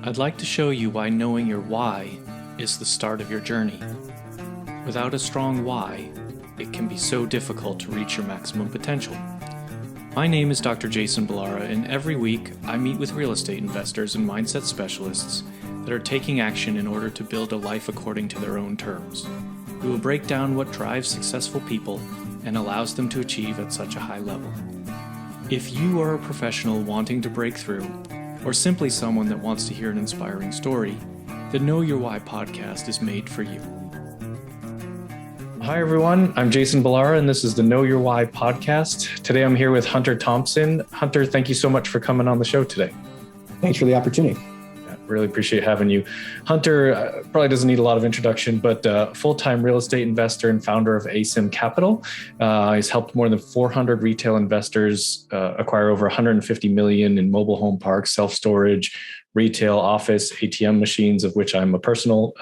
I'd like to show you why knowing your why is the start of your journey. Without a strong why, it can be so difficult to reach your maximum potential. My name is Dr. Jason Balara, and every week I meet with real estate investors and mindset specialists that are taking action in order to build a life according to their own terms. We will break down what drives successful people and allows them to achieve at such a high level. If you are a professional wanting to break through, or simply someone that wants to hear an inspiring story, the Know Your Why podcast is made for you. Hi, everyone. I'm Jason Balara, and this is the Know Your Why podcast. Today, I'm here with Hunter Thompson. Hunter, thank you so much for coming on the show today. Thanks for the opportunity. Really appreciate having you. Hunter probably doesn't need a lot of introduction, but full-time real estate investor and founder of ASIM Capital. He's helped more than 400 retail investors acquire over 150 million in mobile home parks, self-storage, retail, office, ATM machines, of which I'm a personal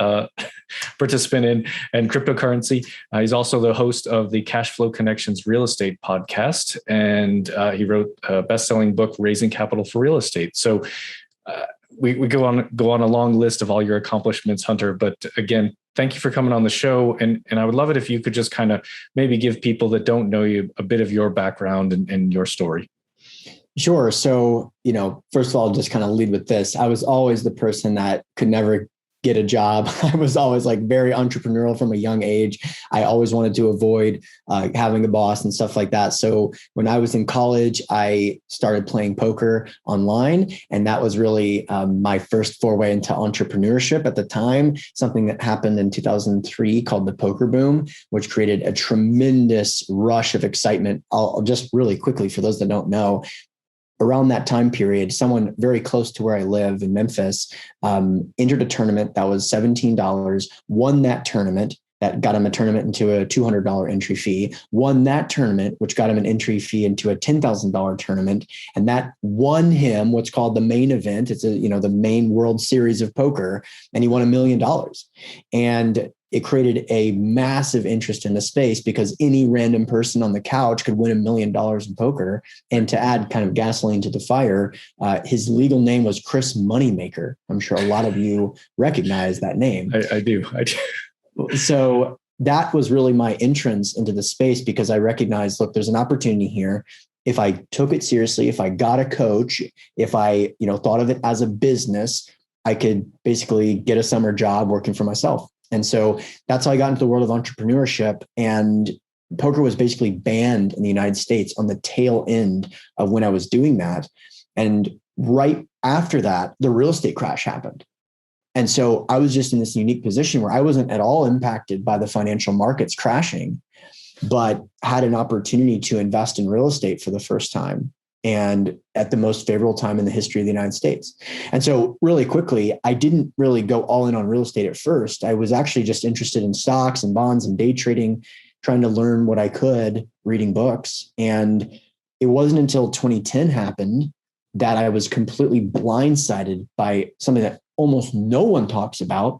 participant in, and cryptocurrency. He's also the host of the Cash Flow Connections Real Estate podcast, and he wrote a best-selling book, Raising Capital for Real Estate. So we go on a long list of all your accomplishments, Hunter. But again, thank you for coming on the show. And I would love it if you could just kind of maybe give people that don't know you a bit of your background and your story. Sure. So, first of all, just kind of lead with this. I was always the person that could never get a job. I was always very entrepreneurial from a young age. I always wanted to avoid having a boss and stuff like that. So when I was in college, I started playing poker online. And that was really my first foray into entrepreneurship at the time, something that happened in 2003 called the poker boom, which created a tremendous rush of excitement. I'll just really quickly, for those that don't know, around that time period, someone very close to where I live in Memphis entered a tournament that was $17, won that tournament. That got him a tournament into a $200 entry fee, won that tournament, which got him an entry fee into a $10,000 tournament. And that won him what's called the main event. It's the main World Series of poker. And he won $1 million. And it created a massive interest in the space because any random person on the couch could win $1 million in poker. And to add kind of gasoline to the fire, his legal name was Chris Moneymaker. I'm sure a lot of you recognize that name. I do. So that was really my entrance into the space because I recognized, look, there's an opportunity here. If I took it seriously, if I got a coach, if I, thought of it as a business, I could basically get a summer job working for myself. And so that's how I got into the world of entrepreneurship. And poker was basically banned in the United States on the tail end of when I was doing that. And right after that, the real estate crash happened. And so I was just in this unique position where I wasn't at all impacted by the financial markets crashing, but had an opportunity to invest in real estate for the first time and at the most favorable time in the history of the United States. And so really quickly, I didn't really go all in on real estate at first. I was actually just interested in stocks and bonds and day trading, trying to learn what I could, reading books. And it wasn't until 2010 happened that I was completely blindsided by something that almost no one talks about,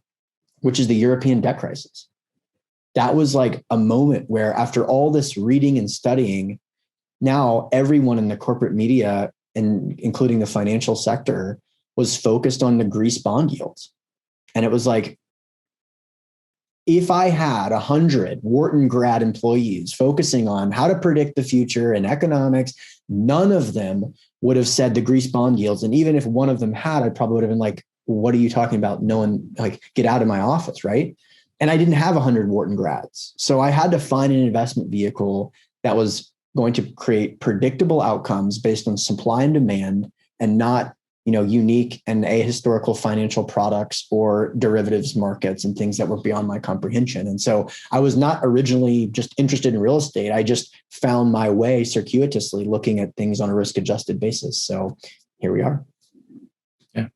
which is the European debt crisis. That was like a moment where after all this reading and studying, now everyone in the corporate media, and including the financial sector, was focused on the Greece bond yields. And it was like, if I had 100 Wharton grad employees focusing on how to predict the future in economics, none of them would have said the Greece bond yields. And even if one of them had, I probably would have been like, what are you talking about? No one, get out of my office, right? And I didn't have 100 Wharton grads. So I had to find an investment vehicle that was going to create predictable outcomes based on supply and demand and not, unique and ahistorical financial products or derivatives markets and things that were beyond my comprehension. And so I was not originally just interested in real estate. I just found my way circuitously looking at things on a risk-adjusted basis. So here we are. Yeah.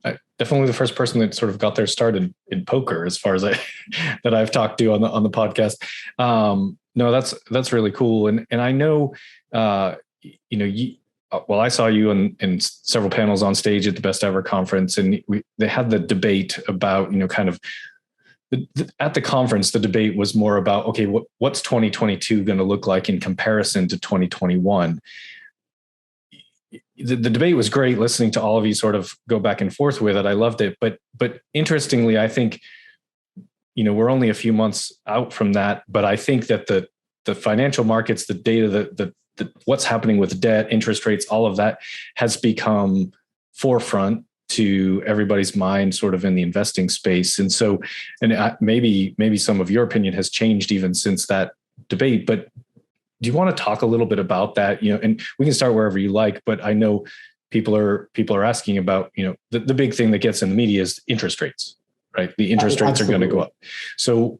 I definitely the first person that sort of got their start in poker, as far as that I've talked to on the podcast. No, that's really cool. And I know, I saw you in several panels on stage at the Best Ever conference, and they had the debate about, kind of at the conference, the debate was more about, okay, what's 2022 going to look like in comparison to 2021? the debate was great. Listening to all of you sort of go back and forth with it, I loved it. But interestingly, I think, we're only a few months out from that, but I think that the financial markets, the data, the what's happening with debt, interest rates, all of that has become forefront to everybody's mind, sort of in the investing space. And so, maybe some of your opinion has changed even since that debate. But do you want to talk a little bit about that? And we can start wherever you like. But I know people are asking about, the big thing that gets in the media is interest rates, right? The interest rates are going to go up. So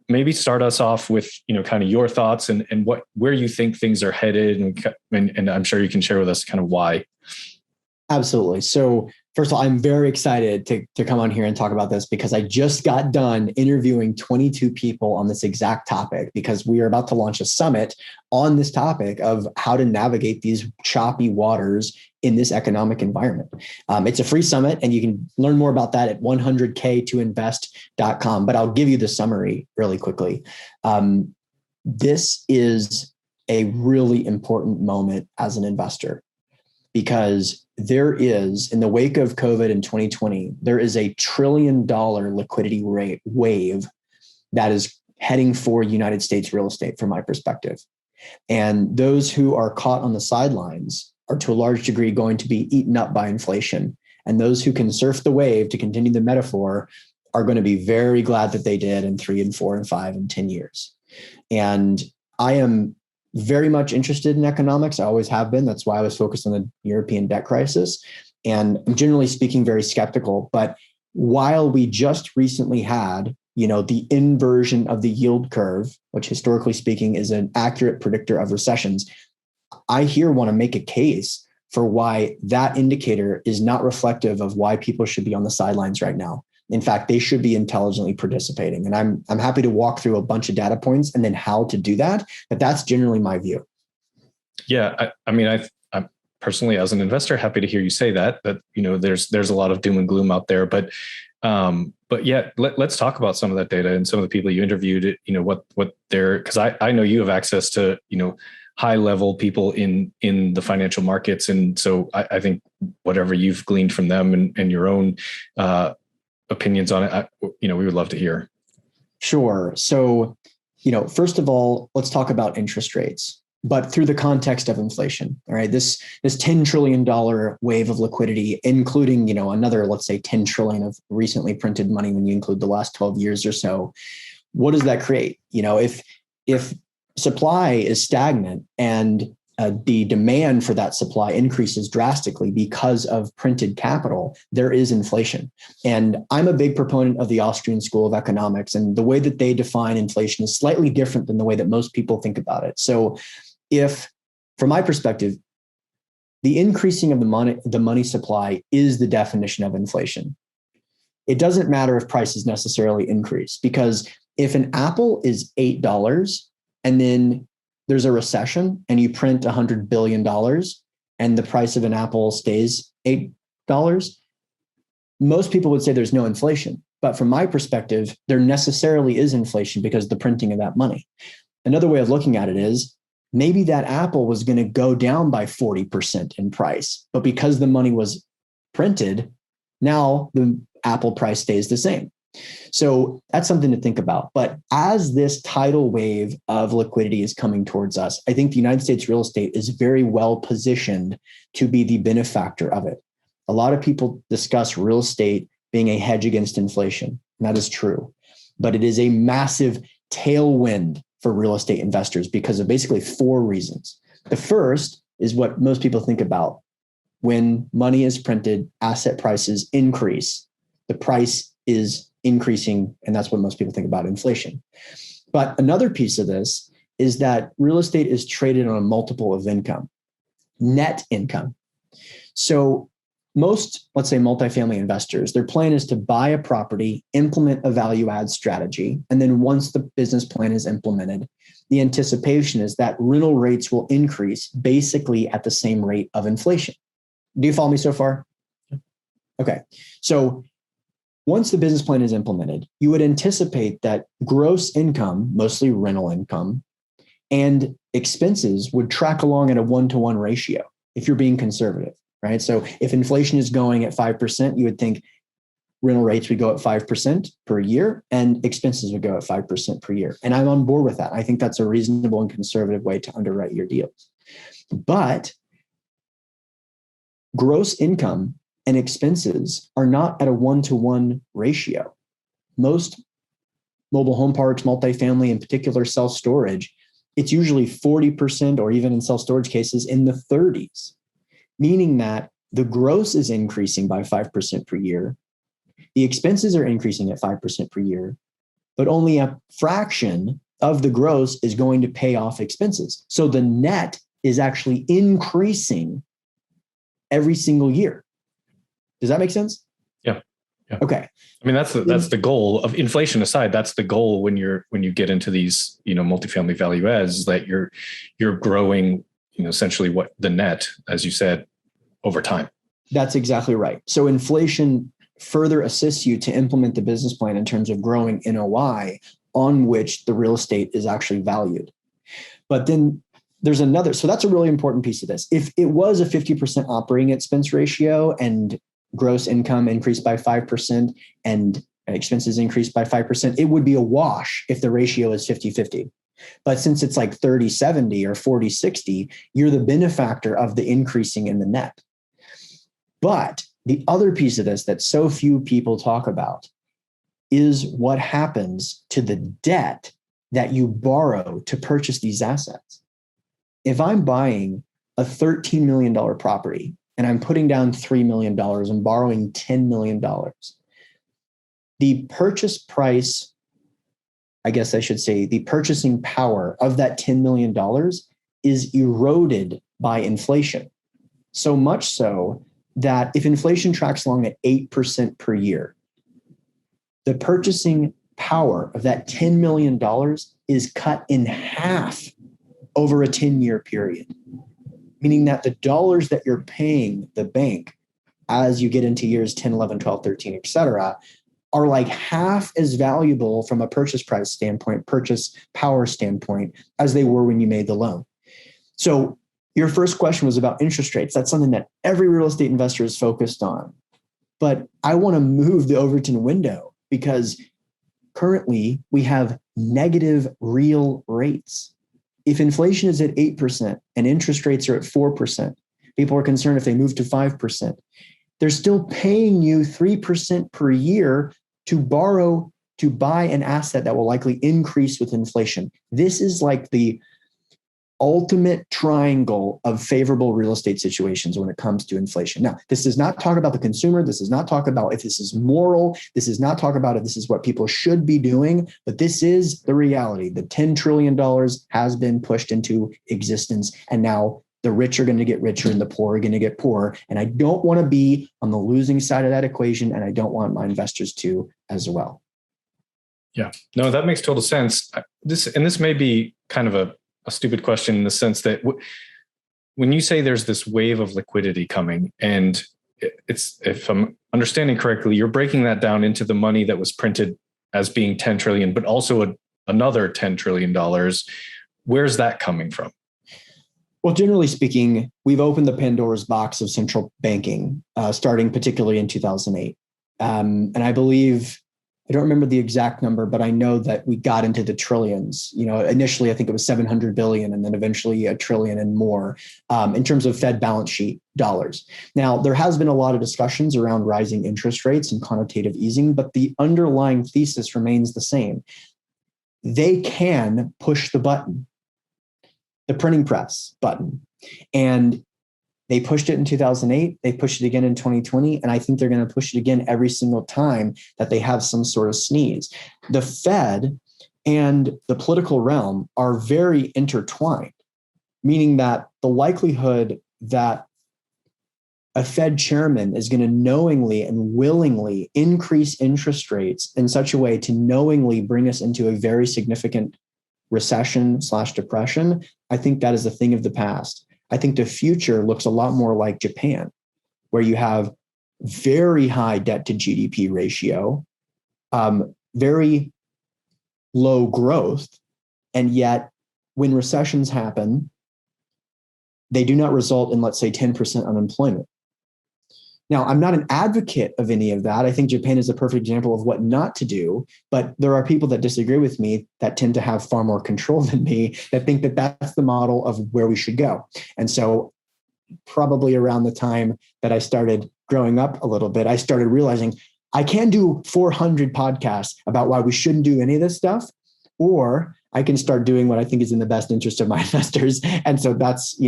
maybe start us off with, kind of your thoughts and where you think things are headed. And I'm sure you can share with us kind of why. Absolutely. So first of all, I'm very excited to come on here and talk about this because I just got done interviewing 22 people on this exact topic, because we are about to launch a summit on this topic of how to navigate these choppy waters in this economic environment. It's a free summit, and you can learn more about that at 100k2invest.com. But I'll give you the summary really quickly. This is a really important moment as an investor, because there is, in the wake of COVID in 2020, there is a $1 trillion liquidity rate wave that is heading for United States real estate from my perspective. And those who are caught on the sidelines are to a large degree going to be eaten up by inflation. And those who can surf the wave, to continue the metaphor, are going to be very glad that they did in 3 and 4 and 5 and 10 years. And I am very much interested in economics. I always have been. That's why I was focused on the European debt crisis. And I'm generally speaking very skeptical. But while we just recently had, the inversion of the yield curve, which historically speaking is an accurate predictor of recessions, I here want to make a case for why that indicator is not reflective of why people should be on the sidelines right now. In fact, they should be intelligently participating. And I'm happy to walk through a bunch of data points and then how to do that. But that's generally my view. Yeah. I'm personally, as an investor, happy to hear you say that, there's a lot of doom and gloom out there, but yeah, let's talk about some of that data and some of the people you interviewed, what they're, because I know you have access to, high level people in the financial markets. And so I think whatever you've gleaned from them and your own, opinions on it, we would love to hear. Sure. So, first of all, let's talk about interest rates, but through the context of inflation. All right. This $10 trillion wave of liquidity, including, another, let's say 10 trillion of recently printed money when you include the last 12 years or so. What does that create? If supply is stagnant and the demand for that supply increases drastically because of printed capital, there is inflation. And I'm a big proponent of the Austrian School of Economics, and the way that they define inflation is slightly different than the way that most people think about it. So if, from my perspective, the increasing of the money supply is the definition of inflation, it doesn't matter if prices necessarily increase, because if an apple is $8 and then there's a recession and you print $100 billion and the price of an apple stays $8, most people would say there's no inflation. But from my perspective, there necessarily is inflation because of the printing of that money. Another way of looking at it is maybe that apple was going to go down by 40% in price, but because the money was printed, now the apple price stays the same. So that's something to think about. But as this tidal wave of liquidity is coming towards us, I think the United States real estate is very well positioned to be the benefactor of it. A lot of people discuss real estate being a hedge against inflation, and that is true. But it is a massive tailwind for real estate investors because of basically 4 reasons. The first is what most people think about. When money is printed, asset prices increase. The price is increasing, and that's what most people think about inflation. But another piece of this is that real estate is traded on a multiple of income, net income. So most, let's say, multifamily investors, their plan is to buy a property, implement a value add strategy, and then once the business plan is implemented, the anticipation is that rental rates will increase basically at the same rate of inflation. Do you follow me so far? Okay. So once the business plan is implemented, you would anticipate that gross income, mostly rental income, and expenses would track along at a 1-to-1 ratio. if you're being conservative, right? So if inflation is going at 5%, you would think rental rates would go at 5% per year and expenses would go at 5% per year. And I'm on board with that. I think that's a reasonable and conservative way to underwrite your deals. But gross income and expenses are not at a 1-to-1 ratio. Most mobile home parks, multifamily, in particular self-storage, it's usually 40%, or even in self-storage cases in the 30s, meaning that the gross is increasing by 5% per year. The expenses are increasing at 5% per year, but only a fraction of the gross is going to pay off expenses. So the net is actually increasing every single year. Does that make sense? Yeah. Yeah. Okay. I mean, that's the goal of inflation aside. That's the goal when you get into these, multifamily value adds, that you're growing, essentially what the net, as you said, over time. That's exactly right. So inflation further assists you to implement the business plan in terms of growing NOI on which the real estate is actually valued. But then there's another, so that's a really important piece of this. If it was a 50% operating expense ratio and gross income increased by 5% and expenses increased by 5%, it would be a wash if the ratio is 50-50. But since it's like 30-70 or 40-60, you're the benefactor of the increasing in the net. But the other piece of this that so few people talk about is what happens to the debt that you borrow to purchase these assets. If I'm buying a $13 million property and I'm putting down $3 million and borrowing $10 million, the purchase price, I guess I should say, the purchasing power of that $10 million is eroded by inflation. So much so that if inflation tracks along at 8% per year, the purchasing power of that $10 million is cut in half over a 10-year period, meaning that the dollars that you're paying the bank as you get into years 10, 11, 12, 13, et cetera, are like half as valuable from a purchase price standpoint, purchase power standpoint, as they were when you made the loan. So your first question was about interest rates. That's something that every real estate investor is focused on. But I want to move the Overton window because currently we have negative real rates. If inflation is at 8% and interest rates are at 4%, people are concerned if they move to 5%. They're still paying you 3% per year to borrow to buy an asset that will likely increase with inflation. This is like the ultimate triangle of favorable real estate situations when it comes to inflation. Now, this does not talk about the consumer. This does not talk about if this is moral. This does not talk about if this is what people should be doing, but this is the reality. The $10 trillion has been pushed into existence, and now the rich are going to get richer and the poor are going to get poorer. And I don't want to be on the losing side of that equation, and I don't want my investors to as well. Yeah, no, that makes total sense. This may be kind of a stupid question in the sense that when you say there's this wave of liquidity coming, and it's, if I'm understanding correctly, you're breaking that down into the money that was printed as being 10 trillion, but also another $10 trillion. Where's that coming from? Well, generally speaking, we've opened the Pandora's box of central banking, starting particularly in 2008. And I believe, I don't remember the exact number, but I know that we got into the trillions. Initially, I think it was 700 billion and then eventually $1 trillion and more in terms of Fed balance sheet dollars. Now, there has been a lot of discussions around rising interest rates and quantitative easing, but the underlying thesis remains the same. They can push the button, the printing press button. And they pushed it in 2008. They pushed it again in 2020. And I think they're going to push it again every single time that they have some sort of sneeze. The Fed and the political realm are very intertwined, meaning that the likelihood that a Fed chairman is going to knowingly and willingly increase interest rates in such a way to knowingly bring us into a very significant recession/depression, I think that is a thing of the past. I think the future looks a lot more like Japan, where you have very high debt to GDP ratio, very low growth. And yet when recessions happen, they do not result in, let's say, 10% unemployment. Now, I'm not an advocate of any of that. I think Japan is a perfect example of what not to do, but there are people that disagree with me that tend to have far more control than me, that think that that's the model of where we should go. And so probably around the time that I started growing up a little bit, I started realizing I can do 400 podcasts about why we shouldn't do any of this stuff, or I can start doing what I think is in the best interest of my investors. And so that's,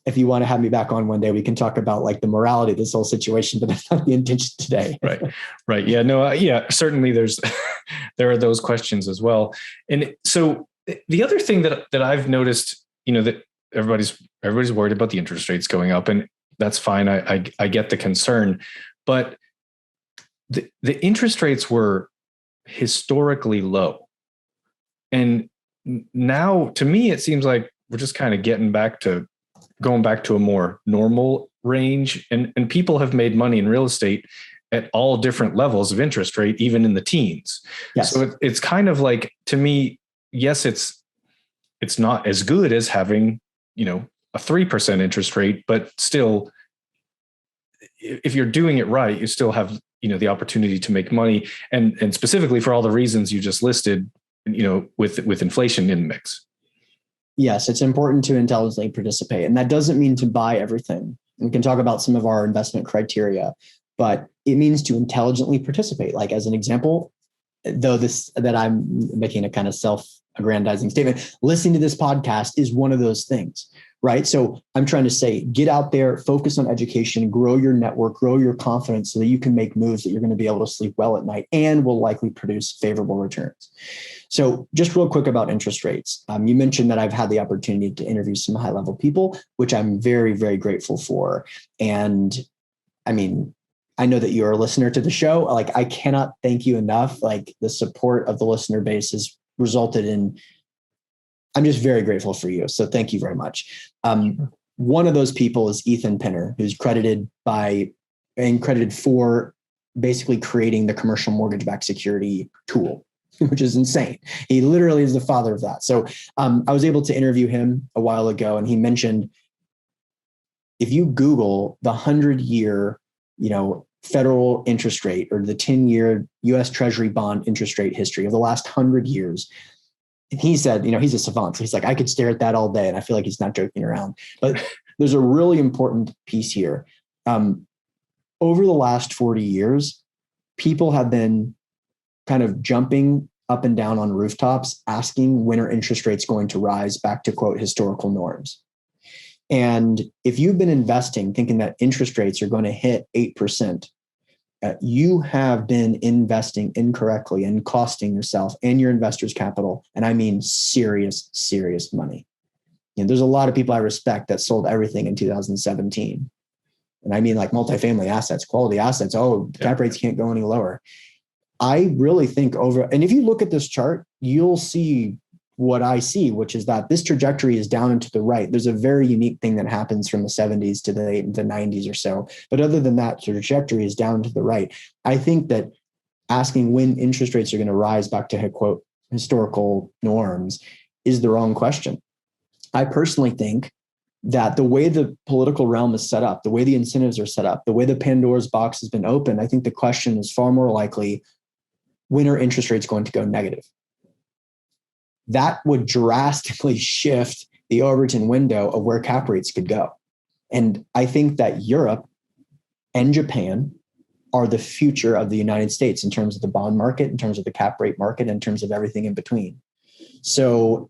if you want to have me back on one day, we can talk about like the morality of this whole situation, but that's not the intention today. Right. Yeah, no, certainly there are those questions as well. And so the other thing that I've noticed, that everybody's worried about the interest rates going up, and that's fine. I get the concern, but the interest rates were historically low. And now to me, it seems like we're just kind of going back to a more normal range, and people have made money in real estate at all different levels of interest rate, even in the teens. Yes. So it's kind of like, to me, yes, it's not as good as having, a 3% interest rate, but still, if you're doing it right, you still have, the opportunity to make money, and specifically for all the reasons you just listed, with inflation in the mix. Yes, it's important to intelligently participate. And that doesn't mean to buy everything. We can talk about some of our investment criteria, but it means to intelligently participate. Like, as an example, though that I'm making a kind of self-aggrandizing statement, listening to this podcast is one of those things, right? So I'm trying to say, get out there, focus on education, grow your network, grow your confidence so that you can make moves that you're going to be able to sleep well at night and will likely produce favorable returns. So just real quick about interest rates. You mentioned that I've had the opportunity to interview some high-level people, which I'm very, very grateful for. And I mean, I know that you're a listener to the show. Like, I cannot thank you enough. Like, the support of the listener base has resulted in, I'm just very grateful for you. So thank you very much. One of those people is Ethan Pinner, who's credited for basically creating the commercial mortgage-backed security tool, which is insane. He literally is the father of that. So I was able to interview him a while ago, and he mentioned, if you Google the 100-year, federal interest rate, or the 10-year US Treasury bond interest rate history of the last 100 years, and he said, he's a savant. So he's like, I could stare at that all day. And I feel like he's not joking around. But there's a really important piece here. Over the last 40 years, people have been kind of jumping up and down on rooftops, asking, when are interest rates going to rise back to, quote, historical norms? And if you've been investing thinking that interest rates are going to hit 8%, you have been investing incorrectly and costing yourself and your investors' capital. And I mean serious, serious money. There's a lot of people I respect that sold everything in 2017. And I mean like multifamily assets, quality assets. Cap rates can't go any lower. I really think and if you look at this chart, you'll see what I see, which is that this trajectory is down and to the right. There's a very unique thing that happens from the 70s to the 90s or so. But other than that, the trajectory is down to the right. I think that asking when interest rates are going to rise back to, quote, historical norms is the wrong question. I personally think that the way the political realm is set up, the way the incentives are set up, the way the Pandora's box has been opened, I think the question is far more likely, when are interest rates going to go negative? That would drastically shift the Overton window of where cap rates could go. And I think that Europe and Japan are the future of the United States in terms of the bond market, in terms of the cap rate market, in terms of everything in between. So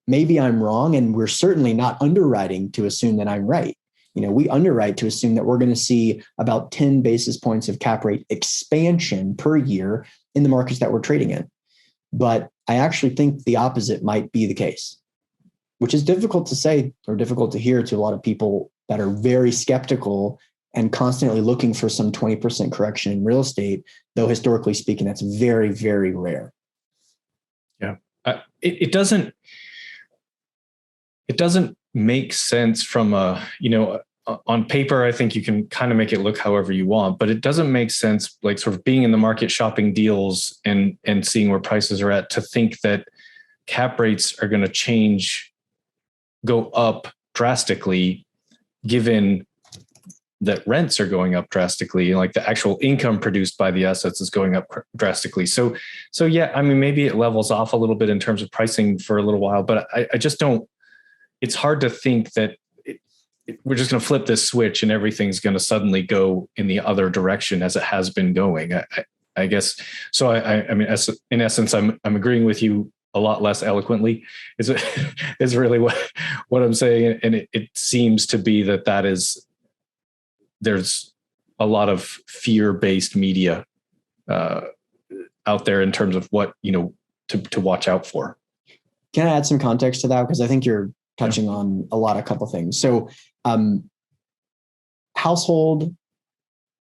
maybe I'm wrong, and we're certainly not underwriting to assume that I'm right. We underwrite to assume that we're going to see about 10 basis points of cap rate expansion per year in the markets that we're trading in. But I actually think the opposite might be the case, which is difficult to say or difficult to hear to a lot of people that are very skeptical and constantly looking for some 20% correction in real estate, though historically speaking, that's very, very rare. Yeah. It doesn't make sense from on paper. I think you can kind of make it look however you want, but it doesn't make sense, like sort of being in the market, shopping deals and seeing where prices are at, to think that cap rates are going to go up drastically, given that rents are going up drastically, like the actual income produced by the assets is going up drastically. So yeah, I mean, maybe it levels off a little bit in terms of pricing for a little while, but I just don't, it's hard to think that we're just going to flip this switch and everything's going to suddenly go in the other direction as it has been going. I guess. So I mean, in essence, I'm agreeing with you a lot less eloquently is really what I'm saying. And it seems to be that there's a lot of fear-based media out there in terms of what, to watch out for. Can I add some context to that? Because I think you're touching on a couple things. So household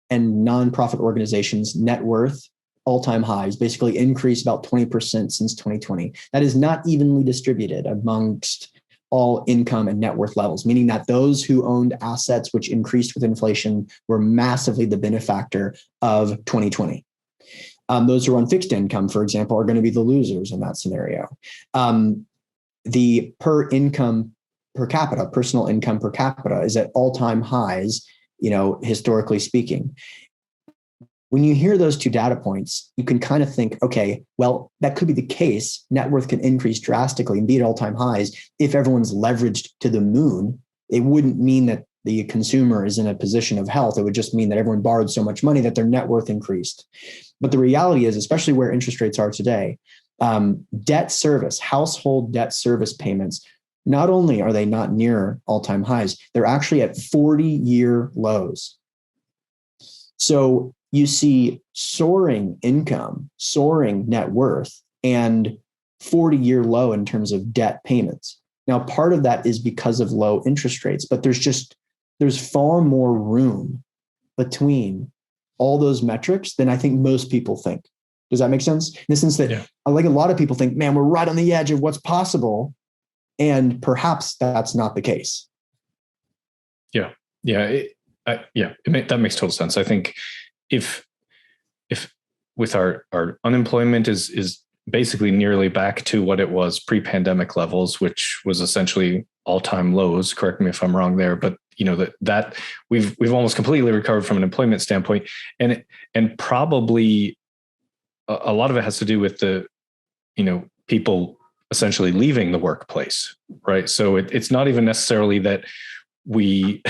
and nonprofit organizations net worth all-time highs basically increased about 20% since 2020. That is not evenly distributed amongst all income and net worth levels, meaning that those who owned assets which increased with inflation were massively the benefactor of 2020. Those who are on fixed income, for example, are going to be the losers in that scenario. The personal income per capita is at all-time highs, historically speaking. When you hear those two data points, you can kind of think, okay, well, that could be the case. Net worth can increase drastically and be at all-time highs if everyone's leveraged to the moon. It wouldn't mean that the consumer is in a position of health. It would just mean that everyone borrowed so much money that their net worth increased. But the reality is, especially where interest rates are today, debt service, household debt service payments, not only are they not near all-time highs, they're actually at 40-year lows. So you see soaring income, soaring net worth, and 40-year low in terms of debt payments. Now, part of that is because of low interest rates, but there's far more room between all those metrics than I think most people think. Does that make sense? In the sense that like a lot of people think, man, we're right on the edge of what's possible. And perhaps that's not the case. Yeah. That makes total sense. I think if with our unemployment is basically nearly back to what it was pre-pandemic levels, which was essentially all-time lows. Correct me if I'm wrong there, but that we've almost completely recovered from an employment standpoint, and probably a lot of it has to do with the people essentially leaving the workplace, right? So it's not even necessarily that we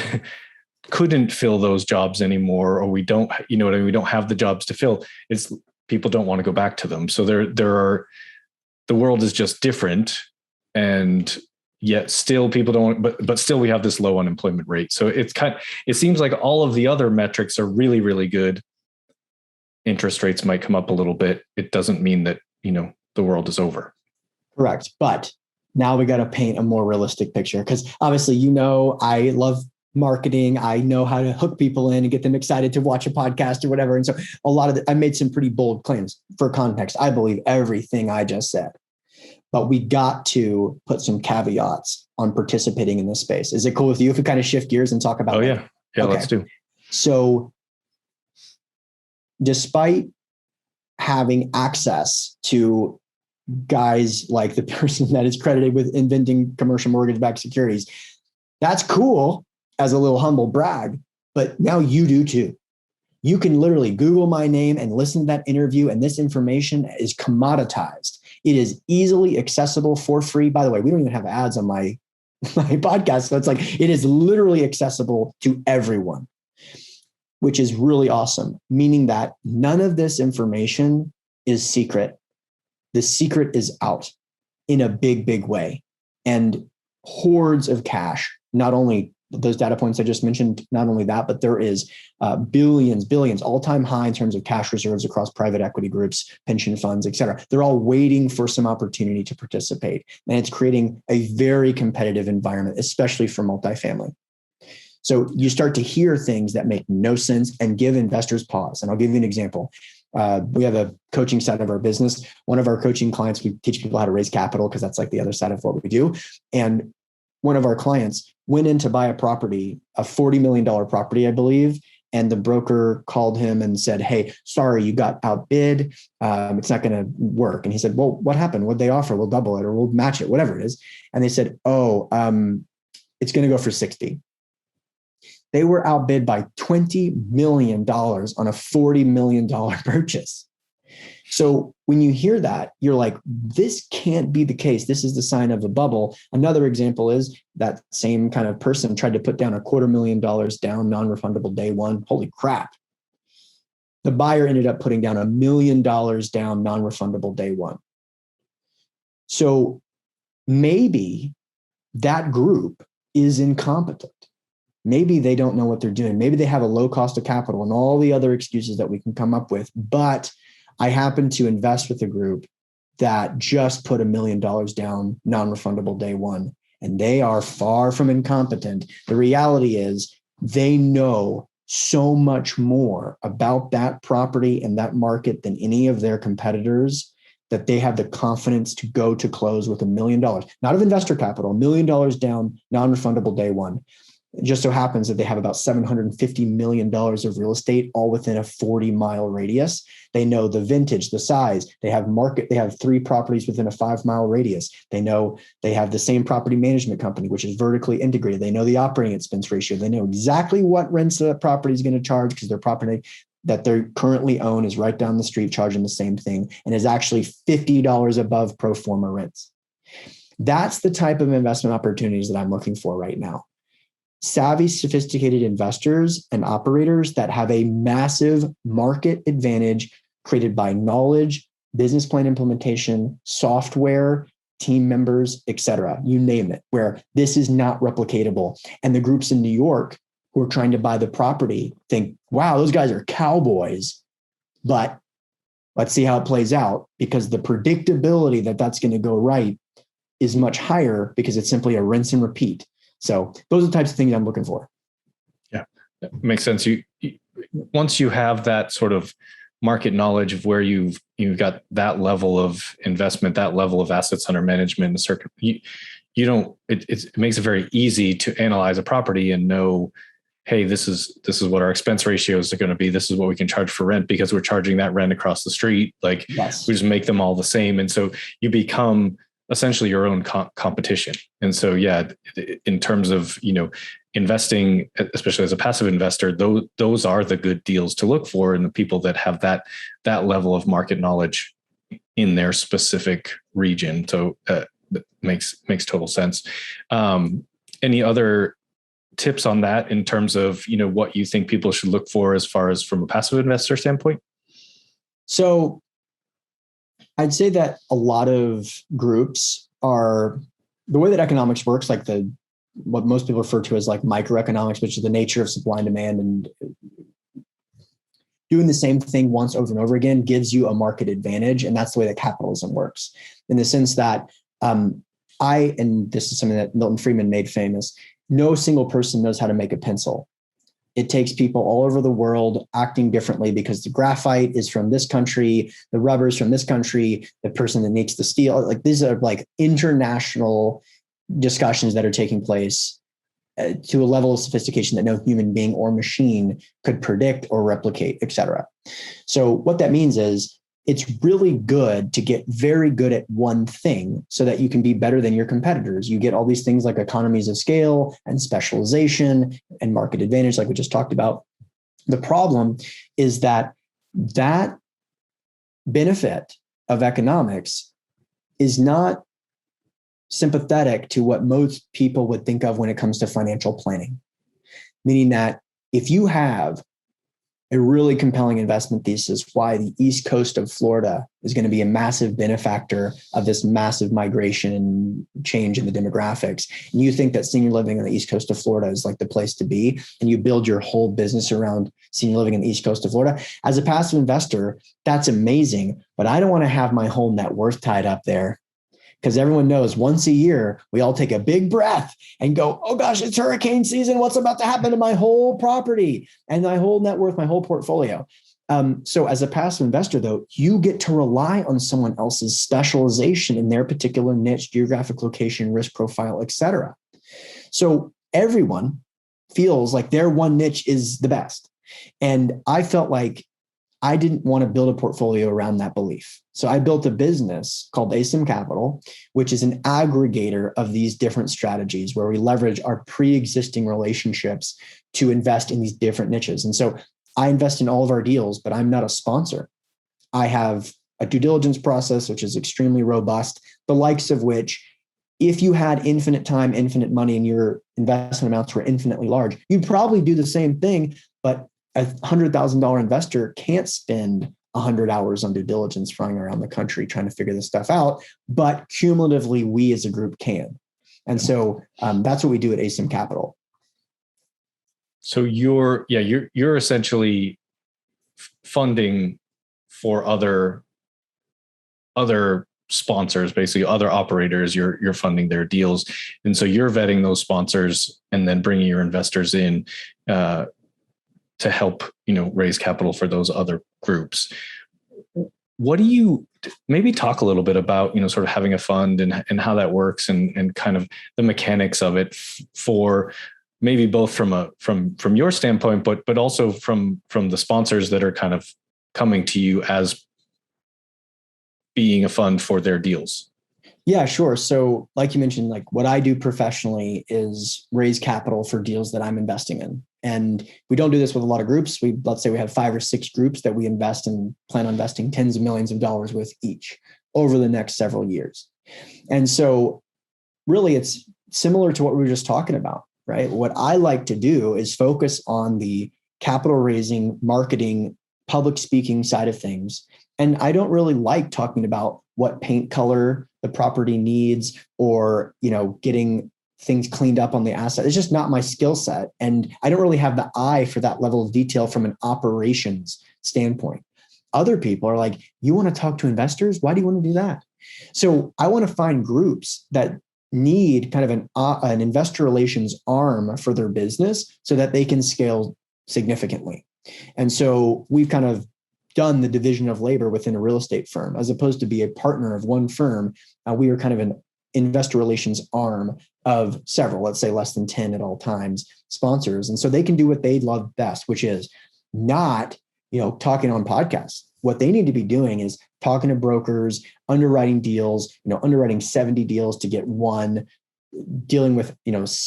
couldn't fill those jobs anymore, or we don't, we don't have the jobs to fill. It's people don't want to go back to them. So the world is just different, and yet still people don't, but still we have this low unemployment rate. So it seems like all of the other metrics are really, really good. Interest rates might come up a little bit. It doesn't mean that, the world is over. Correct. But now we got to paint a more realistic picture, because obviously, I love marketing. I know how to hook people in and get them excited to watch a podcast or whatever. And so I made some pretty bold claims. For context, I believe everything I just said, but we got to put some caveats on participating in this space. Is it cool with you if we kind of shift gears and talk about that? Yeah. Yeah, okay. Let's do. So despite having access to guys like the person that is credited with inventing commercial mortgage-backed securities, that's cool as a little humble brag, but now you do too. You can literally Google my name and listen to that interview, and this information is commoditized. It is easily accessible for free. By the way, we don't even have ads on my podcast. So it's like, it is literally accessible to everyone, which is really awesome, meaning that none of this information is secret. The secret is out in a big, big way. And hordes of cash, not only those data points I just mentioned, not only that, but there is billions, all-time high in terms of cash reserves across private equity groups, pension funds, et cetera. They're all waiting for some opportunity to participate. And it's creating a very competitive environment, especially for multifamily. So you start to hear things that make no sense and give investors pause. And I'll give you an example. We have a coaching side of our business. One of our coaching clients, we teach people how to raise capital because that's like the other side of what we do. And one of our clients went in to buy a property, a $40 million property, I believe. And the broker called him and said, hey, sorry, you got outbid. It's not going to work. And he said, well, what happened? What'd they offer? We'll double it or we'll match it, whatever it is. And they said, it's going to go for 60. They were outbid by $20 million on a $40 million purchase. So when you hear that, you're like, this can't be the case. This is the sign of a bubble. Another example is that same kind of person tried to put down $250,000 down, non-refundable day one. Holy crap. The buyer ended up putting down $1 million down, non-refundable day one. So maybe that group is incompetent. Maybe they don't know what they're doing. Maybe they have a low cost of capital and all the other excuses that we can come up with. But I happen to invest with a group that just put $1 million down, non-refundable day one, and they are far from incompetent. The reality is they know so much more about that property and that market than any of their competitors that they have the confidence to go to close with $1 million, not of investor capital, $1 million down, non-refundable day one. It just so happens that they have about $750 million of real estate, all within a 40-mile radius. They know the vintage, the size. They have 3 properties within a 5-mile radius. They know they have the same property management company, which is vertically integrated. They know the operating expense ratio. They know exactly what rents that property is going to charge because their property that they currently own is right down the street charging the same thing and is actually $50 above pro forma rents. That's the type of investment opportunities that I'm looking for right now. Savvy, sophisticated investors and operators that have a massive market advantage created by knowledge, business plan implementation, software, team members, et cetera, you name it, where this is not replicatable. And the groups in New York who are trying to buy the property think, wow, those guys are cowboys. But let's see how it plays out, because the predictability that that's going to go right is much higher because it's simply a rinse and repeat. So those are the types of things I'm looking for. Yeah, that makes sense. You once you have that sort of market knowledge of where you've got that level of investment, that level of assets under management, it makes it very easy to analyze a property and know, hey, this is what our expense ratios are going to be. This is what we can charge for rent because we're charging that rent across the street. Like, yes, we just make them all the same. And so you become essentially your own competition. And so, yeah, in terms of, investing, especially as a passive investor, those are the good deals to look for, and the people that have that level of market knowledge in their specific region. So that makes total sense. Any other tips on that in terms of, what you think people should look for as far as from a passive investor standpoint? So I'd say that a lot of groups are, the way that economics works, like what most people refer to as like microeconomics, which is the nature of supply and demand, and doing the same thing once over and over again gives you a market advantage. And that's the way that capitalism works, in the sense that and this is something that Milton Friedman made famous, no single person knows how to make a pencil. It takes people all over the world acting differently because the graphite is from this country, the rubber is from this country, the person that makes the steel. Like, these are like international discussions that are taking place to a level of sophistication that no human being or machine could predict or replicate, et cetera. So what that means is it's really good to get very good at one thing so that you can be better than your competitors. You get all these things like economies of scale and specialization and market advantage, like we just talked about. The problem is that benefit of economics is not sympathetic to what most people would think of when it comes to financial planning. Meaning that if you have a really compelling investment thesis why the East Coast of Florida is going to be a massive benefactor of this massive migration and change in the demographics, and you think that senior living on the East Coast of Florida is like the place to be, and you build your whole business around senior living in the East Coast of Florida, as a passive investor, that's amazing. But I don't want to have my whole net worth tied up there. Because everyone knows once a year, we all take a big breath and go, oh gosh, it's hurricane season. What's about to happen to my whole property and my whole net worth, my whole portfolio? So as a passive investor, though, you get to rely on someone else's specialization in their particular niche, geographic location, risk profile, et cetera. So everyone feels like their one niche is the best. And I felt like I didn't want to build a portfolio around that belief. So I built a business called ASIM Capital, which is an aggregator of these different strategies where we leverage our pre-existing relationships to invest in these different niches. And so I invest in all of our deals, but I'm not a sponsor. I have a due diligence process, which is extremely robust, the likes of which, if you had infinite time, infinite money, and your investment amounts were infinitely large, you'd probably do the same thing, but a $100,000 investor can't spend 100 hours on due diligence flying around the country trying to figure this stuff out. But cumulatively, we as a group can. And so that's what we do at ASIM Capital. So you're essentially funding for other sponsors, basically other operators. You're funding their deals, and so you're vetting those sponsors and then bringing your investors in to help, raise capital for those other groups. What do you maybe talk a little bit about, sort of having a fund and how that works and kind of the mechanics of it for maybe both from your standpoint, but also from the sponsors that are kind of coming to you as being a fund for their deals? Yeah, sure. So like you mentioned, like what I do professionally is raise capital for deals that I'm investing in. And we don't do this with a lot of groups. Let's say we have 5 or 6 groups that we invest and plan on investing tens of millions of dollars with each over the next several years. And so really it's similar to what we were just talking about, right? What I like to do is focus on the capital raising, marketing, public speaking side of things. And I don't really like talking about what paint color the property needs or, getting things cleaned up on the asset. It's just not my skill set. And I don't really have the eye for that level of detail from an operations standpoint. Other people are like, you want to talk to investors? Why do you want to do that? So I want to find groups that need kind of an investor relations arm for their business so that they can scale significantly. And so we've kind of done the division of labor within a real estate firm, as opposed to be a partner of one firm. We are kind of an investor relations arm of several, let's say less than 10 at all times, sponsors. And so they can do what they love best, which is not, talking on podcasts. What they need to be doing is talking to brokers, underwriting deals, underwriting 70 deals to get one, dealing with,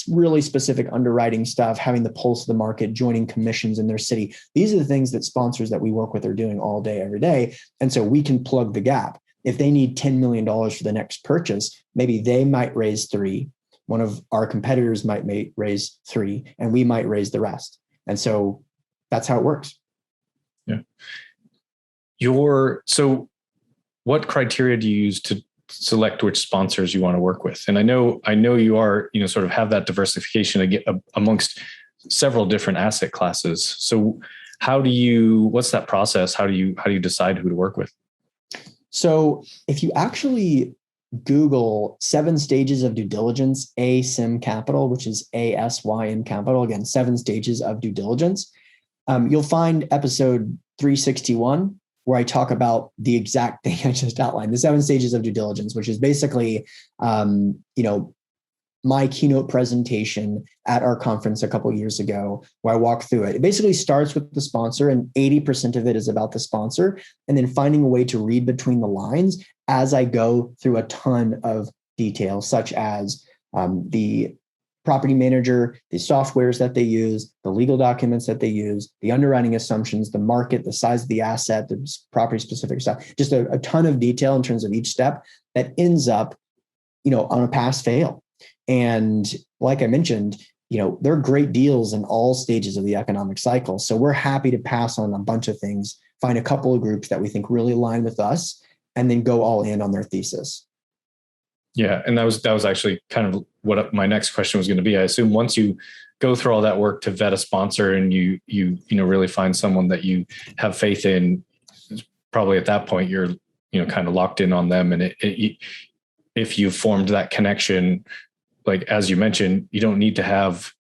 really specific underwriting stuff, having the pulse of the market, joining commissions in their city. These are the things that sponsors that we work with are doing all day, every day. And so we can plug the gap. If they need $10 million for the next purchase, maybe they might raise 3. One of our competitors might raise 3, and we might raise the rest. And so that's how it works. Yeah. So what criteria do you use to select which sponsors you want to work with? And I know you are, sort of have that diversification amongst several different asset classes. So what's that process? How do you decide who to work with? So if you actually Google 7 stages of due diligence, ASIM Capital, which is ASYM Capital, again, 7 stages of due diligence, you'll find episode 361, where I talk about the exact thing I just outlined, the 7 stages of due diligence, which is basically, my keynote presentation at our conference a couple of years ago, where I walk through it. It basically starts with the sponsor, and 80% of it is about the sponsor, and then finding a way to read between the lines as I go through a ton of details, such as the property manager, the softwares that they use, the legal documents that they use, the underwriting assumptions, the market, the size of the asset, the property specific stuff, just a ton of detail in terms of each step that ends up, on a pass fail. And like I mentioned, there are great deals in all stages of the economic cycle. So we're happy to pass on a bunch of things, find a couple of groups that we think really align with us, and then go all in on their thesis. Yeah. And that was actually kind of what my next question was going to be. I assume once you go through all that work to vet a sponsor and you really find someone that you have faith in, probably at that point you're, kind of locked in on them. And if you've formed that connection, like, as you mentioned, you don't need to have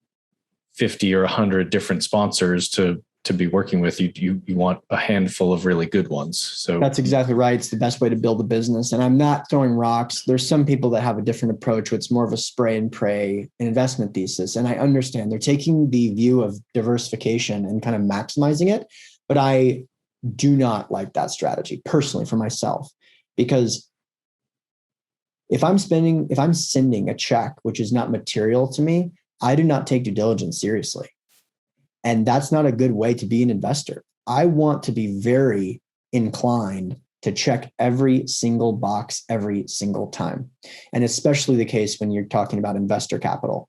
50 or 100 different sponsors to be working with. You want a handful of really good ones. So that's exactly right. It's the best way to build a business. And I'm not throwing rocks. There's some people that have a different approach. It's more of a spray and pray investment thesis. And I understand they're taking the view of diversification and kind of maximizing it. But I do not like that strategy personally for myself, because if I'm sending a check, which is not material to me, I do not take due diligence seriously. And that's not a good way to be an investor. I want to be very inclined to check every single box every single time. And especially the case when you're talking about investor capital.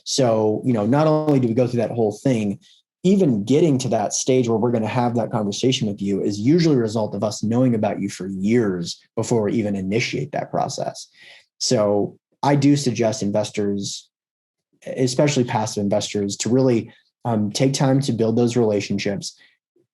So, not only do we go through that whole thing, even getting to that stage where we're going to have that conversation with you is usually a result of us knowing about you for years before we even initiate that process. So I do suggest investors, especially passive investors, to really take time to build those relationships.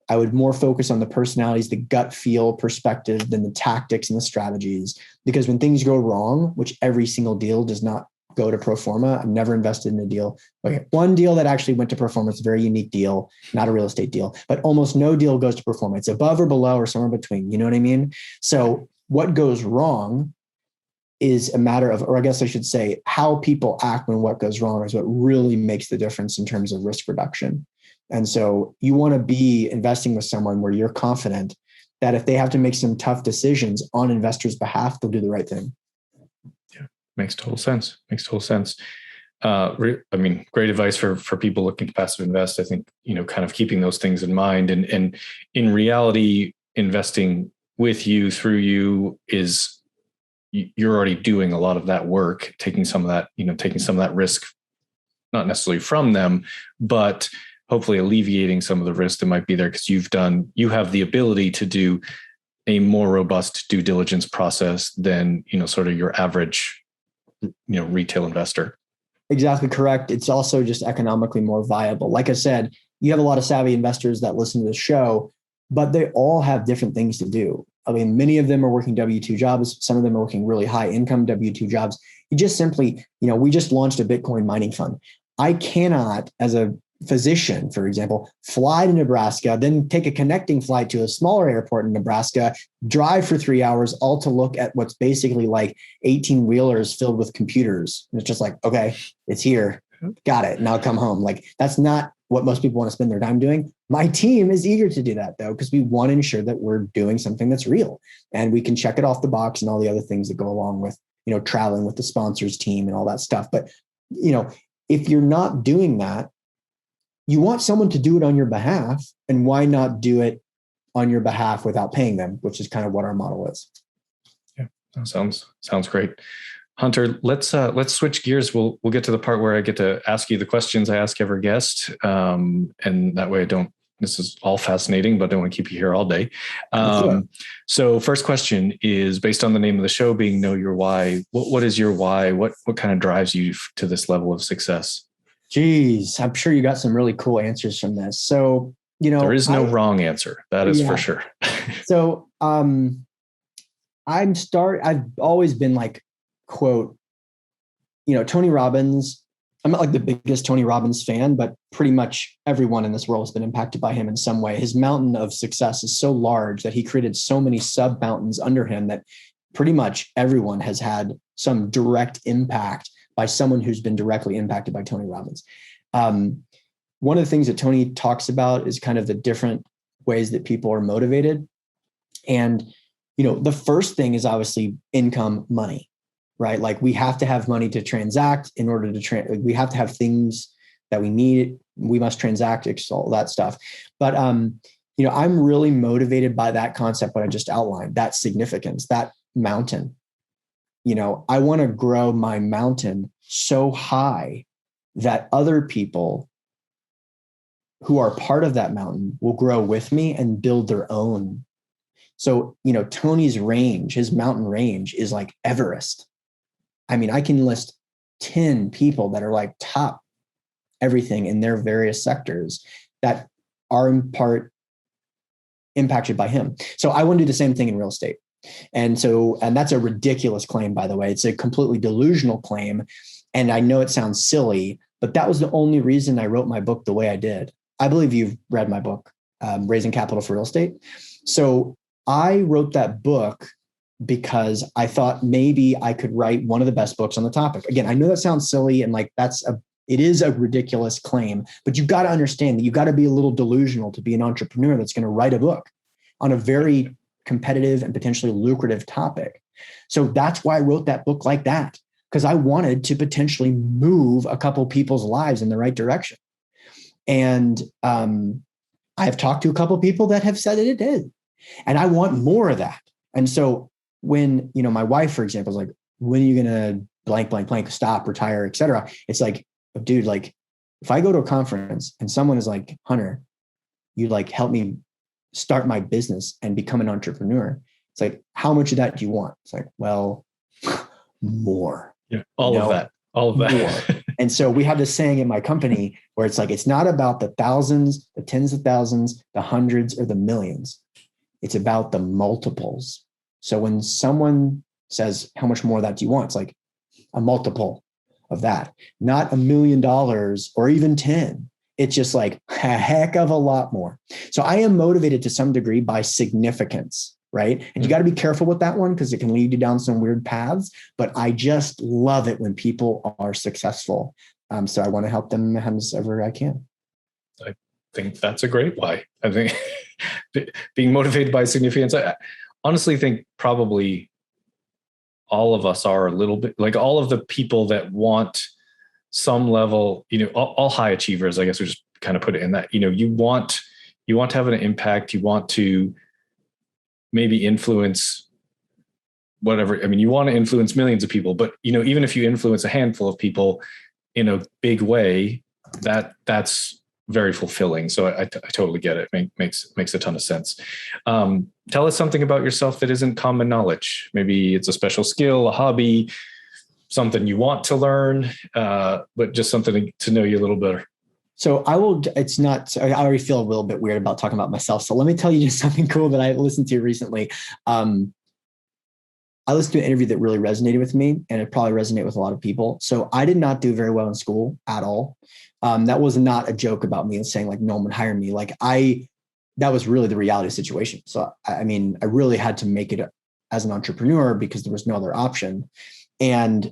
I would more focus on the personalities, the gut feel perspective than the tactics and the strategies, because when things go wrong, which every single deal does not go to pro forma. I've never invested in a deal. Okay, one deal that actually went to pro forma. It's a very unique deal, not a real estate deal, but almost no deal goes to pro forma. It's above or below or somewhere between. You know what I mean? So what goes wrong is a matter of, or I guess I should say, how people act when what goes wrong is what really makes the difference in terms of risk reduction. And so you want to be investing with someone where you're confident that if they have to make some tough decisions on investors' behalf, they'll do the right thing. Makes total sense. Great advice for people looking to passive invest. I think, kind of keeping those things in mind, and in reality, investing with you, through you, is you're already doing a lot of that work, taking some of that risk, not necessarily from them, but hopefully alleviating some of the risk that might be there, because you have the ability to do a more robust due diligence process than, sort of your average retail investor. Exactly correct. It's also just economically more viable. Like I said, you have a lot of savvy investors that listen to the show, but they all have different things to do. I mean, many of them are working W-2 jobs. Some of them are working really high income W-2 jobs. You just simply, we just launched a Bitcoin mining fund. I cannot, as a physician, for example, fly to Nebraska, then take a connecting flight to a smaller airport in Nebraska, drive for 3 hours, all to look at what's basically like 18 wheelers filled with computers. And it's just like, okay, it's here. Got it. Now come home. Like, that's not what most people want to spend their time doing. My team is eager to do that, though, because we want to ensure that we're doing something that's real and we can check it off the box and all the other things that go along with, traveling with the sponsors team and all that stuff. But, if you're not doing that, you want someone to do it on your behalf, and why not do it on your behalf without paying them, which is kind of what our model is. Yeah, that sounds great. Hunter, let's switch gears. We'll get to the part where I get to ask you the questions I ask every guest, and that way this is all fascinating, but I don't want to keep you here all day. So first question is based on the name of the show being Know Your Why. What is your why? What kind of drives you to this level of success? Geez, I'm sure you got some really cool answers from this. So, there is no wrong answer. That is for sure. So, I've always been like, quote, Tony Robbins. I'm not like the biggest Tony Robbins fan, but pretty much everyone in this world has been impacted by him in some way. His mountain of success is so large that he created so many sub mountains under him that pretty much everyone has had some direct impact by someone who's been directly impacted by Tony Robbins. One of the things that Tony talks about is kind of the different ways that people are motivated. And, the first thing is obviously income, money, right? Like, we have to have money to transact in order to we have to have things that we need. We must transact, all that stuff. But, I'm really motivated by that concept, what I just outlined, that significance, that mountain. I want to grow my mountain so high that other people who are part of that mountain will grow with me and build their own. So, Tony's range, his mountain range is like Everest. I mean, I can list 10 people that are like top everything in their various sectors that are in part impacted by him. So I want to do the same thing in real estate. And that's a ridiculous claim, by the way. It's a completely delusional claim. And I know it sounds silly, but that was the only reason I wrote my book the way I did. I believe you've read my book, Raising Capital for Real Estate. So I wrote that book because I thought maybe I could write one of the best books on the topic. Again, I know that sounds silly and like it is a ridiculous claim, but you've got to understand that you've got to be a little delusional to be an entrepreneur that's going to write a book. on a very competitive and potentially lucrative topic. So that's why I wrote that book like that, because I wanted to potentially move a couple people's lives in the right direction. And I've talked to a couple people that have said that it did. And I want more of that. And so when, my wife, for example, is like, when are you going to blank, stop, retire, et cetera? It's like, dude, like if I go to a conference and someone is like, Hunter, you like help me start my business and become an entrepreneur. It's like, how much of that do you want? It's like, well, more. Yeah, all of that. More. And so we have this saying in my company where it's like, it's not about the thousands, the tens of thousands, the hundreds, or the millions. It's about the multiples. So when someone says, how much more of that do you want? It's like a multiple of that, not $1 million or even 10. It's just like a heck of a lot more. So I am motivated to some degree by significance, right? And you got to be careful with that one because it can lead you down some weird paths. But I just love it when people are successful. So I want to help them as ever I can. I think that's a great why. I think being motivated by significance, I honestly think probably all of us are a little bit like all of the people that want some level, all high achievers, I guess we just kind of put it in that, you want to have an impact. You want to maybe influence whatever. I mean, you want to influence millions of people, but even if you influence a handful of people in a big way, that's very fulfilling. So I totally get it. Makes a ton of sense. Tell us something about yourself that isn't common knowledge. Maybe it's a special skill, a hobby, something you want to learn, but just something to know you a little better. So I already feel a little bit weird about talking about myself. So let me tell you just something cool that I listened to recently. I listened to an interview that really resonated with me, and it probably resonated with a lot of people. So I did not do very well in school at all. That was not a joke about me and saying like, no one would hire me. That was really the reality situation. So, I mean, I really had to make it as an entrepreneur because there was no other option. And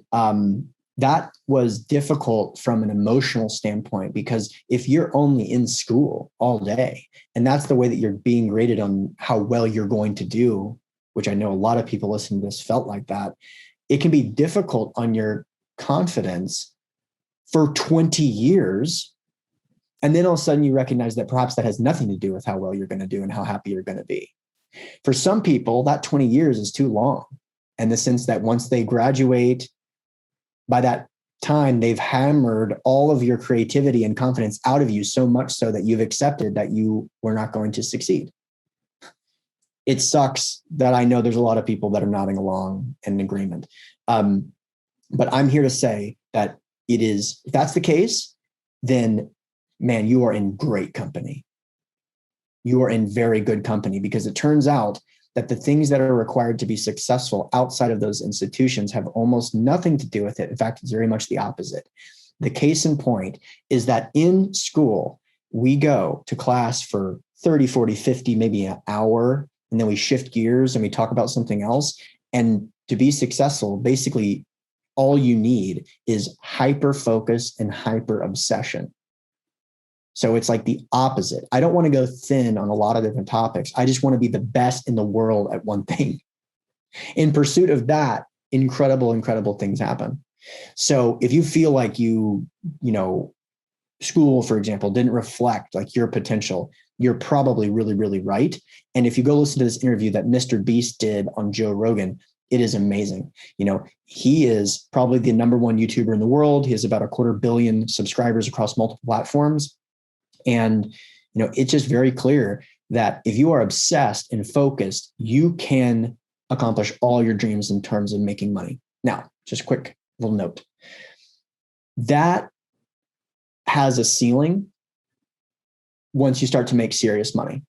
that was difficult from an emotional standpoint, because if you're only in school all day and that's the way that you're being graded on how well you're going to do, which I know a lot of people listening to this felt like that, it can be difficult on your confidence for 20 years. And then all of a sudden you recognize that perhaps that has nothing to do with how well you're going to do and how happy you're going to be. For some people, that 20 years is too long, in the sense that once they graduate, by that time, they've hammered all of your creativity and confidence out of you, so much so that you've accepted that you were not going to succeed. It sucks that I know there's a lot of people that are nodding along in agreement. But I'm here to say that if that's the case, then man, you are in great company. You are in very good company, because it turns out that the things that are required to be successful outside of those institutions have almost nothing to do with it. In fact, it's very much the opposite. The case in point is that in school, we go to class for 30, 40, 50, maybe an hour, and then we shift gears and we talk about something else. And to be successful, basically all you need is hyper focus and hyper obsession. So it's like the opposite. I don't want to go thin on a lot of different topics. I just want to be the best in the world at one thing. In pursuit of that, incredible things happen. So if you feel like school, for example, didn't reflect like your potential, you're probably really, really right. And if you go listen to this interview that Mr. Beast did on Joe Rogan, it is amazing. He is probably the number one YouTuber in the world. He has about 250 million subscribers across multiple platforms. And, it's just very clear that if you are obsessed and focused, you can accomplish all your dreams in terms of making money. Now, just a quick little note. That has a ceiling once you start to make serious money.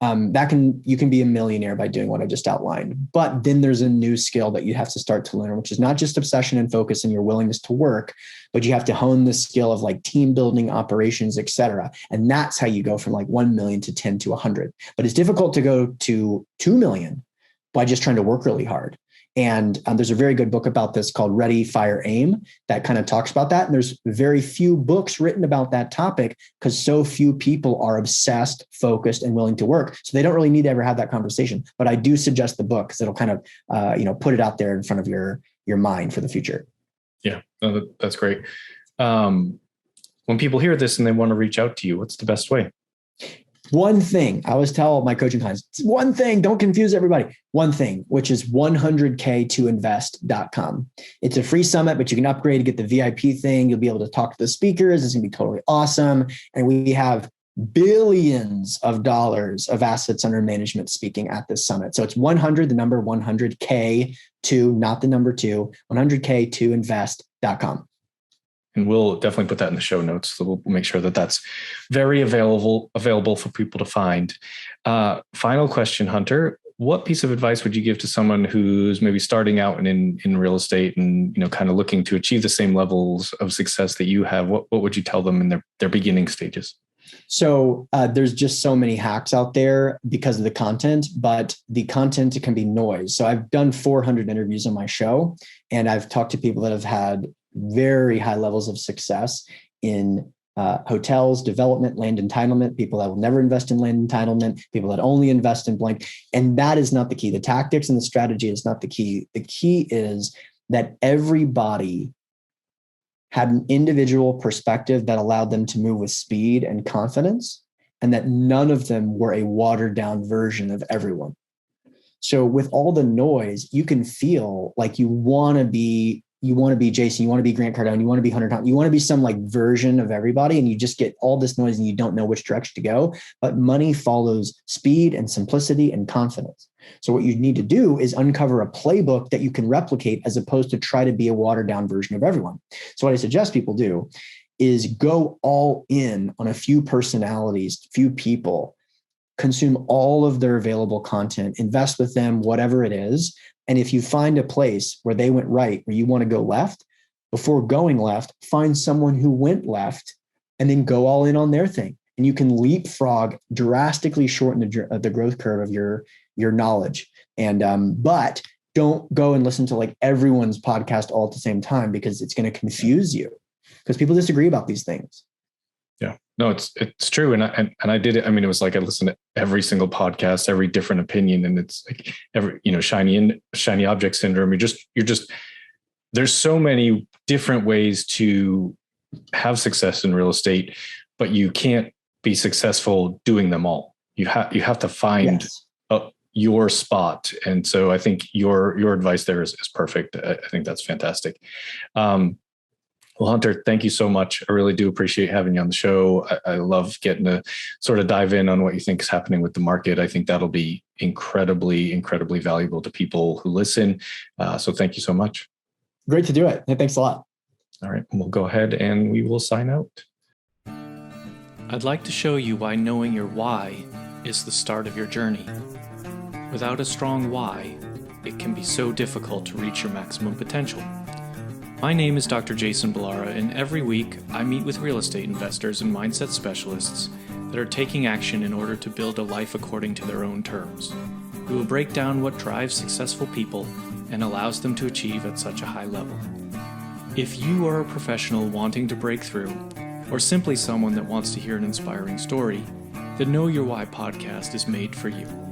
You can be a millionaire by doing what I just outlined, but then there's a new skill that you have to start to learn, which is not just obsession and focus and your willingness to work, but you have to hone the skill of like team building, operations, et cetera. And that's how you go from like 1 million to 10 to 100. But it's difficult to go to 2 million by just trying to work really hard. And there's a very good book about this called Ready, Fire, Aim that kind of talks about that. And there's very few books written about that topic because so few people are obsessed, focused, and willing to work. So they don't really need to ever have that conversation. But I do suggest the book because it'll kind of, put it out there in front of your mind for the future. Yeah, no, that's great. When people hear this and they want to reach out to you, what's the best way? One thing I always tell my coaching clients, one thing, don't confuse everybody. One thing, which is 100k2invest.com. It's a free summit, but you can upgrade to get the VIP thing. You'll be able to talk to the speakers. It's going to be totally awesome. And we have billions of dollars of assets under management speaking at this summit. So it's 100, the number 100k2, not the number 2, 100k2invest.com. And we'll definitely put that in the show notes. So we'll make sure that that's very available for people to find. Final question, Hunter. What piece of advice would you give to someone who's maybe starting out in real estate and, kind of looking to achieve the same levels of success that you have? What would you tell them in their beginning stages? So there's just so many hacks out there because of the content, but the content can be noise. So I've done 400 interviews on my show, and I've talked to people that have had very high levels of success in hotels, development, land entitlement, people that will never invest in land entitlement, people that only invest in blank. And that is not the key. The tactics and the strategy is not the key. The key is that everybody had an individual perspective that allowed them to move with speed and confidence, and that none of them were a watered down version of everyone. So with all the noise, you can feel like you want to be Jason, you want to be Grant Cardone, you want to be Hunter Thompson, you want to be some like version of everybody, and you just get all this noise and you don't know which direction to go. But money follows speed and simplicity and confidence. So what you need to do is uncover a playbook that you can replicate as opposed to try to be a watered down version of everyone. So what I suggest people do is go all in on a few personalities, few people, consume all of their available content, invest with them, whatever it is. And if you find a place where they went right, where you want to go left, before going left, find someone who went left and then go all in on their thing. And you can leapfrog, drastically shorten the growth curve of your knowledge. And but don't go and listen to like everyone's podcast all at the same time, because it's going to confuse you because people disagree about these things. Yeah, no, it's true. And I did it. I mean, it was like I listened to every single podcast, every different opinion. And it's like every, shiny object syndrome. You're just, there's so many different ways to have success in real estate, but you can't be successful doing them all. You have to find your spot. And so I think your advice there is perfect. I think that's fantastic. Well, Hunter, thank you so much. I really do appreciate having you on the show. I love getting to sort of dive in on what you think is happening with the market. I think that'll be incredibly, incredibly valuable to people who listen. So thank you so much. Great to do it. Thanks a lot. All right. We'll go ahead and we will sign out. I'd like to show you why knowing your why is the start of your journey. Without a strong why, it can be so difficult to reach your maximum potential. My name is Dr. Jason Balara, and every week I meet with real estate investors and mindset specialists that are taking action in order to build a life according to their own terms. We will break down what drives successful people and allows them to achieve at such a high level. If you are a professional wanting to break through, or simply someone that wants to hear an inspiring story, the Know Your Why podcast is made for you.